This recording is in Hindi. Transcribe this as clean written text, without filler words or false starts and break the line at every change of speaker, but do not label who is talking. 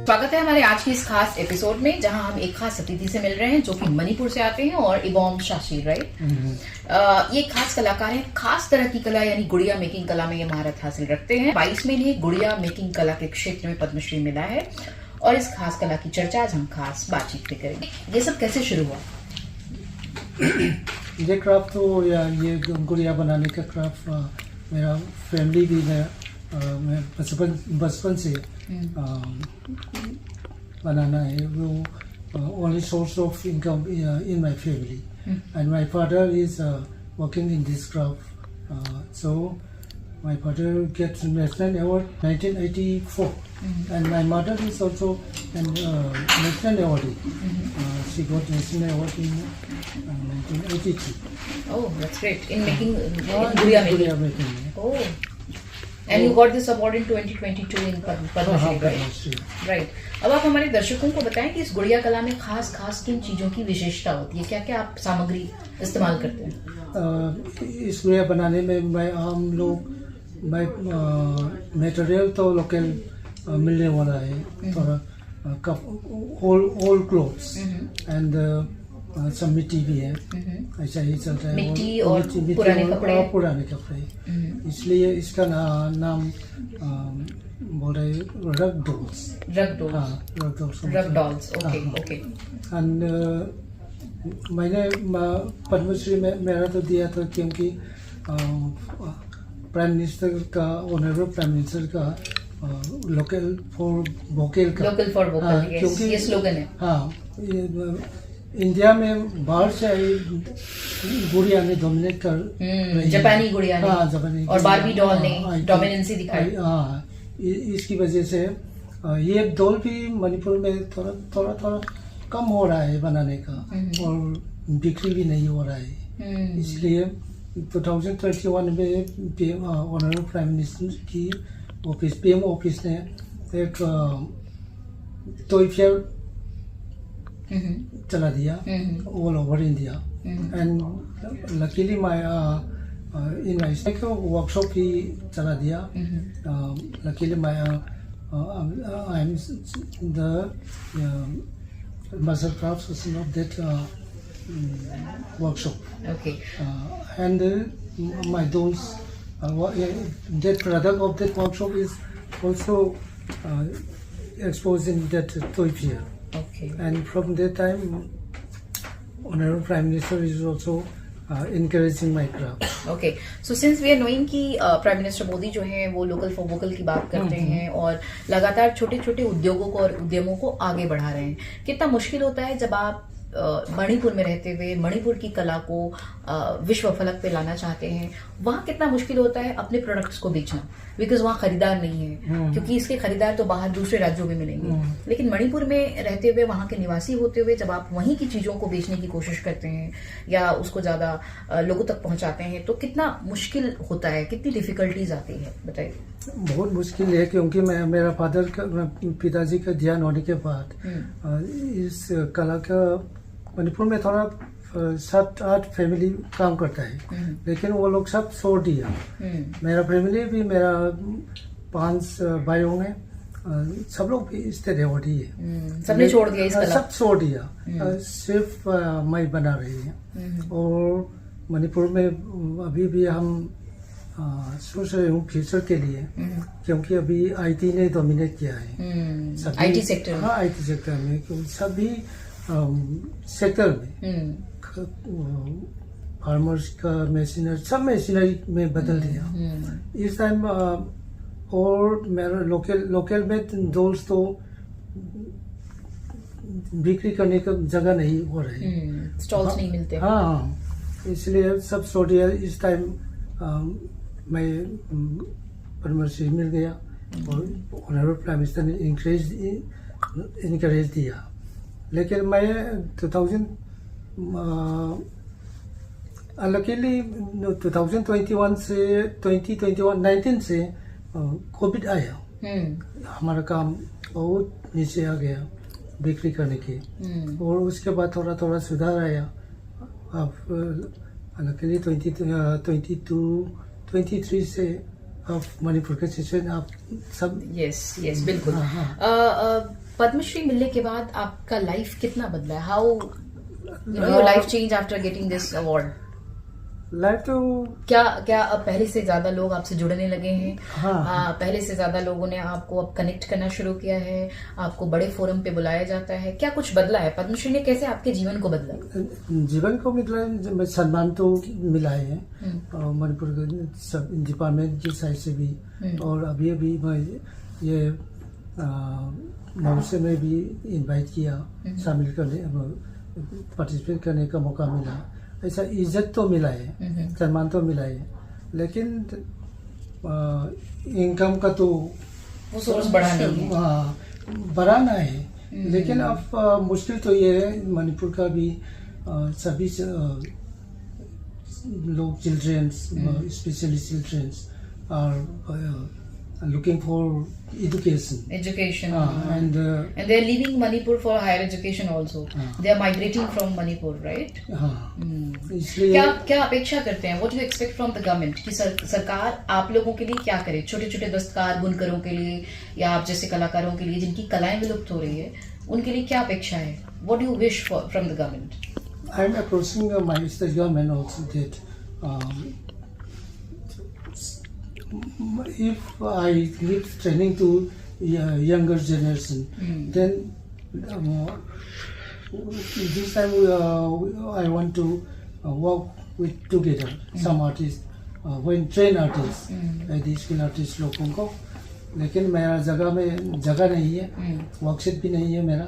स्वागत है हमारे आज की इस खास एपिसोड में, जहां हम एक खास अतिथि से मिल रहे हैं जो कि मणिपुर से आते हैं और इबोम शाशीर, राइट। ये खास कलाकार हैं, खास तरह की कला यानी गुड़िया मेकिंग कला में ये महारत हासिल रखते हैं। 22 में इन्हें गुड़िया मेकिंग कला के क्षेत्र में पद्मश्री मिला है और इस खास कला की चर्चा आज हम खास बातचीत पे करेंगे। ये सब कैसे शुरू हुआ?
ये क्राफ्ट तो या ये गुड़िया बनाने का क्राफ्ट मेरा फैमिली भी मैं बचपन से बनाना है। वो only source of income in my family and my father is working in this craft. So my father gets national award 1984 and my mother is also an national awardee. She got national award in 1983.
Oh, that's great. In making gudiya making. Oh, and you got this award in 2022 in Padma Shri, right? अब आप हमारे दर्शकों को बताएं कि इस गुड़िया कला में खास किन चीजों की विशेषता होती है, क्या क्या आप सामग्री इस्तेमाल करते हैं?
इस गुड़िया बनाने में हम लोग मटेरियल तो लोकल मिलने वाला है, थोड़ा ओल्ड क्लोथ्स एंड सब मिट्टी भी है, ऐसा ही चलता है।
मिट्टी और
पुराने कपड़े, इसलिए इसका नाम बोल रहे रग डॉल्स। ओके। एंड मैंने पद्मश्री में मेरा तो दिया था क्योंकि प्राइम मिनिस्टर का, ऑनरेबल प्राइम मिनिस्टर का लोकल फॉर वोकल
क्योंकि ये स्लोगन है।
हाँ, इंडिया में बाहर से आई गुड़िया ने डोमिनेट कर
जापानी गुड़िया ने,
हाँ, जापानी
और बारबी डॉल ने डोमिनेंसी दिखाई।
हाँ, इसकी वजह से ये डॉल भी मणिपुर में थोड़ा कम हो रहा है बनाने का और बिक्री भी नहीं हो रहा है। इसलिए 2021 में ऑनरेबल प्राइम मिनिस्टर की ऑफिस, पीएम ऑफिस ने एक टॉय फेयर चला दिया all over India and luckily in my state workshop भी चला दिया। Luckily I am the master craft person of that workshop.
Okay.
And my dolls, that product of that workshop is also exposed in that toy fair.
Okay.
And from that time, Honorable Prime Minister is also encouraging my craft.
Okay. So since we are knowing कि प्राइम मिनिस्टर मोदी जो हैं वो लोकल फॉर वोकल की बात करते हैं और लगातार छोटे छोटे उद्योगों को और उद्यमों को आगे बढ़ा रहे हैं, कितना मुश्किल होता है जब आप मणिपुर में रहते हुए मणिपुर की कला को विश्व फलक पे लाना चाहते हैं, वहाँ कितना मुश्किल होता है अपने प्रोडक्ट्स को बेचना, बिकॉज वहाँ खरीदार नहीं है, क्योंकि इसके खरीदार तो बाहर दूसरे राज्यों में मिलेंगे। लेकिन मणिपुर में रहते हुए, वहाँ के निवासी होते हुए जब आप वहीं की चीजों को बेचने की कोशिश करते हैं या उसको ज्यादा लोगों तक पहुंचाते हैं, तो कितना मुश्किल होता है, कितनी डिफिकल्टीज आती है, बताइए।
बहुत मुश्किल है, क्योंकि मेरा फादर का, पिताजी का ध्यान होने के बाद इस कला का मणिपुर में थोड़ा 7-8 फैमिली काम करता है, लेकिन वो लोग सब छोड़ दिया। मेरा फैमिली भी, मेरा 5 भाई होंगे, सब लोग भी इस तरह हो रही है,
सबने छोड़ दिया इस कला,
सब छोड़ दिया। सिर्फ मैं बना रही है। और मणिपुर में अभी भी हम सोच रहे हूँ फ्यूचर के लिए, क्योंकि अभी आईटी ने डोमिनेट किया है,
आईटी सेक्टर।
हाँ, आईटी सेक्टर में, क्योंकि सभी सेक्टर में फार्मर्स का मशीनरी, सब मशीनरी में बदल दिया इस टाइम। और मेरा लोकल में डॉल्स तो बिक्री करने का जगह नहीं हो रही,
स्टॉल्स नहीं मिलते।
हाँ, इसलिए सब छोड़ दिया इस टाइम। मैं पद्मश्री मिल गया और ऑनरेबल प्राइम मिनिस्टर ने इनकरेज दिया। लेकिन मैं 2021 से 19 से कोविड आया, हमारा काम बहुत नीचे आ गया बिक्री करने की, और उसके बाद थोड़ा सुधार आया। अब लकीली 23 से अब मणिपुर के सिचुएशन आप सब।
यस बिल्कुल। पद्मश्री मिलने के बाद आपका लाइफ कितना बदला है? How your life change after getting this award?
Life तो
क्या अब पहले से ज्यादा लोग आपसे जुड़ने लगे हैं?
हाँ।
पहले से ज्यादा लोगों ने आपको अब कनेक्ट करना शुरू किया है, आपको बड़े फोरम पे बुलाया जाता है, क्या कुछ बदला है? पद्मश्री ने कैसे आपके जीवन को बदला?
जीवन को मिला सम्मान तो मिला है और मणिपुर के सब डिपार्टमेंट की साइड से भी, और अभी मैं ये महोत्सव में भी इनवाइट किया, शामिल करने पार्टिसिपेट करने का मौका मिला। ऐसा इज्जत तो मिला है, सम्मान तो मिला है, लेकिन इनकम का तो
वो सोर्स बढ़ाना है।
हाँ, बढ़ाना है। लेकिन अब मुश्किल तो ये है, मणिपुर का भी सभी लोग childrens, specially childrens are looking for education. And
they are leaving Manipur for higher education also. They are migrating from Manipur, right?
इसलिए
क्या अपेक्षा करते हैं? What do you expect from the government? कि सरकार आप लोगों के लिए क्या करे? छोटे छोटे दस्तकार बुनकरों के लिए या आप जैसे कलाकारों के लिए जिनकी कलाएं विलुप्त हो रही है, उनके लिए क्या अपेक्षा है? What do you wish for from the government?
I am approaching my state government also that if I give training to younger generation, then this time I want to work with together some artists, when train artists, skill artists लोगों को। लेकिन मेरा जगह नहीं है, वर्कशीट भी नहीं है मेरा।